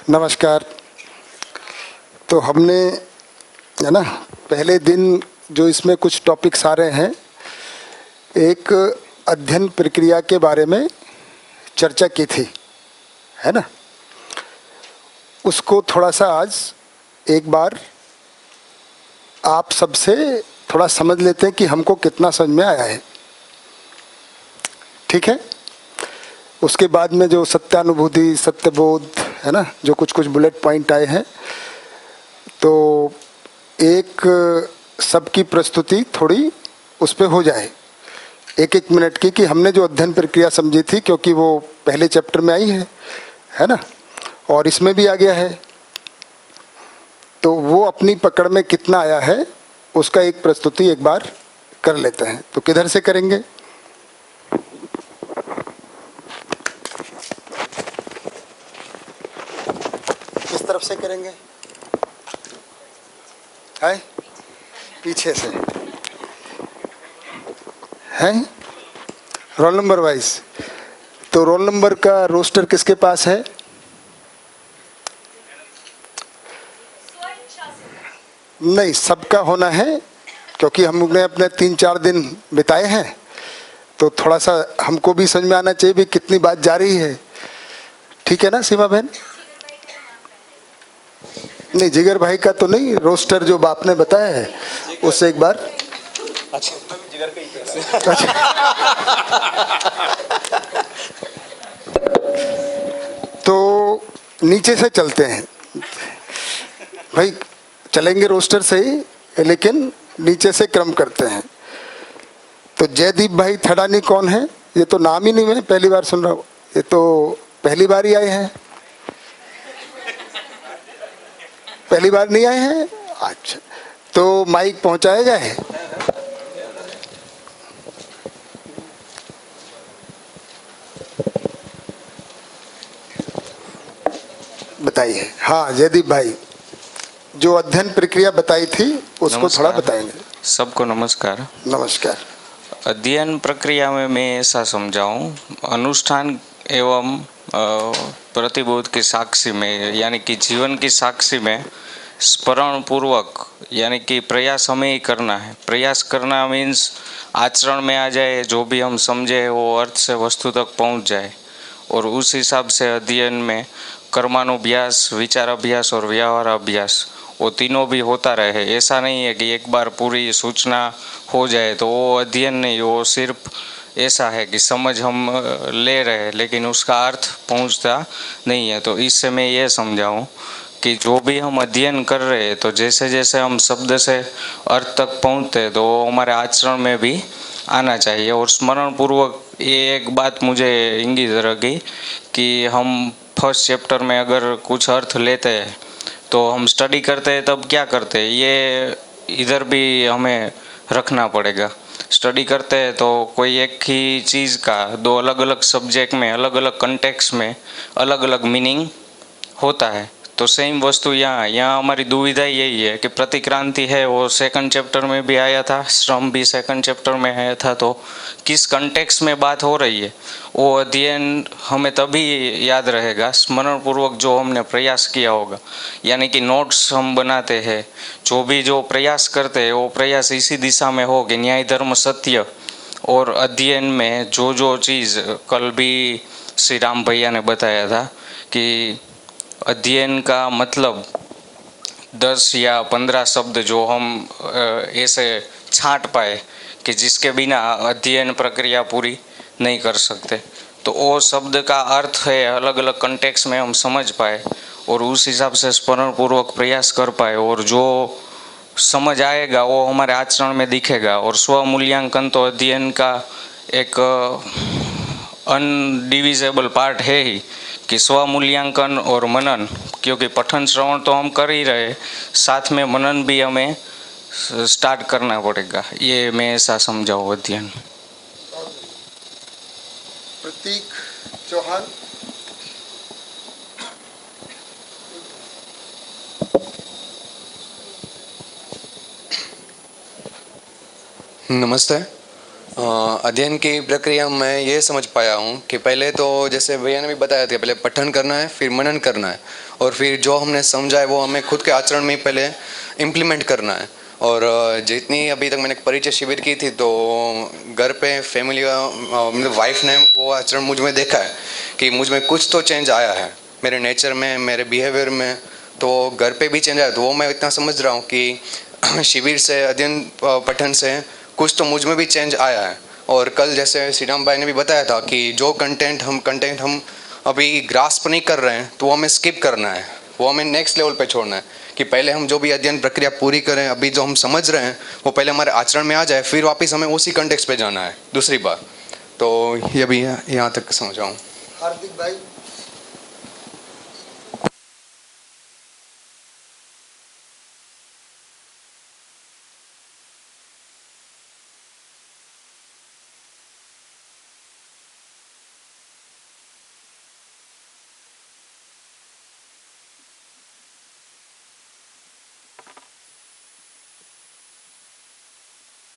नमस्कार। तो हमने है ना पहले दिन जो इसमें कुछ टॉपिक्स आ रहे हैं, एक अध्ययन प्रक्रिया के बारे में चर्चा की थी, है ना। उसको थोड़ा सा आज एक बार आप सबसे थोड़ा समझ लेते हैं कि हमको कितना समझ में आया है, ठीक है। उसके बाद में जो सत्यानुभूति, सत्यबोध, है ना, जो कुछ कुछ बुलेट पॉइंट आए हैं, तो एक सबकी प्रस्तुति थोड़ी उस पे हो जाए, एक एक मिनट की, कि हमने जो अध्ययन प्रक्रिया समझी थी, क्योंकि वो पहले चैप्टर में आई है ना, और इसमें भी आ गया है, तो वो अपनी पकड़ में कितना आया है उसका एक प्रस्तुति एक बार कर लेते हैं। तो किधर से करेंगे? किस तरफ से करेंगे? है पीछे से, है रोल नंबर वाइज। तो रोल नंबर का रोस्टर किसके पास है? नहीं, सबका होना है, क्योंकि हमने अपने 3-4 दिन बिताए हैं, तो थोड़ा सा हमको भी समझ में आना चाहिए भी कितनी बात जा रही है, ठीक है ना सीमा बहन? नहीं, जिगर भाई का तो नहीं, रोस्टर जो बाप ने बताया है उससे एक बार। अच्छा, जिगर का ही। तो नीचे से चलते हैं भाई, चलेंगे रोस्टर से ही, लेकिन नीचे से क्रम करते हैं। तो जयदीप भाई थड़ानी कौन है? ये तो नाम ही नहीं मैं पहली बार सुन रहा हूँ, ये तो पहली बार ही आए हैं। पहली बार नहीं आए हैं? अच्छा, तो माइक पहुंचाया जाए। बताइए। हाँ जयदीप भाई, जो अध्ययन प्रक्रिया बताई थी उसको थोड़ा बताएंगे। सबको नमस्कार। नमस्कार। अध्ययन प्रक्रिया में मैं ऐसा समझाऊं, अनुष्ठान एवं प्रतिबोध के साक्षी में, यानी कि जीवन की साक्षी में स्मरण पूर्वक, यानी कि प्रयास हमें ही करना है। प्रयास करना मीन्स आचरण में आ जाए, जो भी हम समझे वो अर्थ से वस्तु तक पहुंच जाए, और उस हिसाब से अध्ययन में कर्मानुअभ्यास, विचार अभ्यास और व्यवहार अभ्यास, वो तीनों भी होता रहे। ऐसा नहीं है कि एक बार पूरी सूचना हो जाए तो वो अध्ययन नहीं, वो सिर्फ ऐसा है कि समझ हम ले रहे हैं, लेकिन उसका अर्थ पहुंचता नहीं है। तो इससे मैं ये समझाऊं कि जो भी हम अध्ययन कर रहे हैं, तो जैसे जैसे हम शब्द से अर्थ तक पहुंचते तो हमारे आचरण में भी आना चाहिए। और स्मरण पूर्वक ये एक बात मुझे इंगित लगी कि हम फर्स्ट चैप्टर में अगर कुछ अर्थ लेते हैं तो हम स्टडी करते हैं, तब क्या करते हैं ये इधर भी हमें रखना पड़ेगा। स्टडी करते हैं तो कोई एक ही चीज़ का दो अलग अलग सब्जेक्ट में, अलग अलग कंटेक्स्ट में अलग अलग मीनिंग होता है। तो सेम वस्तु यहाँ हमारी दुविधा यही है कि प्रतिक्रांति है वो सेकंड चैप्टर में भी आया था, श्रम भी सेकंड चैप्टर में आया था, तो किस कंटेक्स्ट में बात हो रही है वो अध्ययन हमें तभी याद रहेगा स्मरण पूर्वक जो हमने प्रयास किया होगा। यानी कि नोट्स हम बनाते हैं, जो प्रयास करते हैं वो प्रयास इसी दिशा में हो कि न्याय धर्म सत्य, और अध्ययन में जो चीज़ कल भी श्री राम भैया ने बताया था कि अध्ययन का मतलब 10 या 15 शब्द जो हम ऐसे छांट पाए कि जिसके बिना अध्ययन प्रक्रिया पूरी नहीं कर सकते, तो वो शब्द का अर्थ है अलग अलग कंटेक्स्ट में हम समझ पाए और उस हिसाब से स्मरण पूर्वक प्रयास कर पाए, और जो समझ आएगा वो हमारे आचरण में दिखेगा। और स्व मूल्यांकन तो अध्ययन का एक अनडिविजेबल पार्ट है ही, कि स्व मूल्यांकन और मनन, क्योंकि पठन श्रवण तो हम कर ही रहे, साथ में मनन भी हमें स्टार्ट करना पड़ेगा। ये मैं ऐसा समझाऊँ अध्ययन। प्रतीक चौहान। नमस्ते। अध्ययन की प्रक्रिया में ये समझ पाया हूँ कि पहले तो जैसे भैया ने भी बताया था, पहले पठन करना है, फिर मनन करना है, और फिर जो हमने समझा है वो हमें खुद के आचरण में पहले इम्प्लीमेंट करना है। और जितनी अभी तक मैंने परिचय शिविर की थी तो घर पे फैमिली मतलब वाइफ ने वो आचरण मुझ में देखा है कि मुझ में कुछ तो चेंज आया है, मेरे नेचर में, मेरे बिहेवियर में। तो घर पे भी चेंज आया, तो वो मैं इतना समझ रहा हूँ कि शिविर से, अध्ययन पठन से कुछ तो मुझ में भी चेंज आया है। और कल जैसे श्रीराम भाई ने भी बताया था कि जो कंटेंट हम अभी ग्रास्प नहीं कर रहे हैं तो वो हमें स्किप करना है, वो हमें नेक्स्ट लेवल पे छोड़ना है कि पहले हम जो भी अध्ययन प्रक्रिया पूरी करें, अभी जो हम समझ रहे हैं वो पहले हमारे आचरण में आ जाए, फिर वापस हमें उसी कंटेक्स्ट पे जाना है दूसरी बार। तो ये भी यहाँ तक समझा हूँ। हार्दिक भाई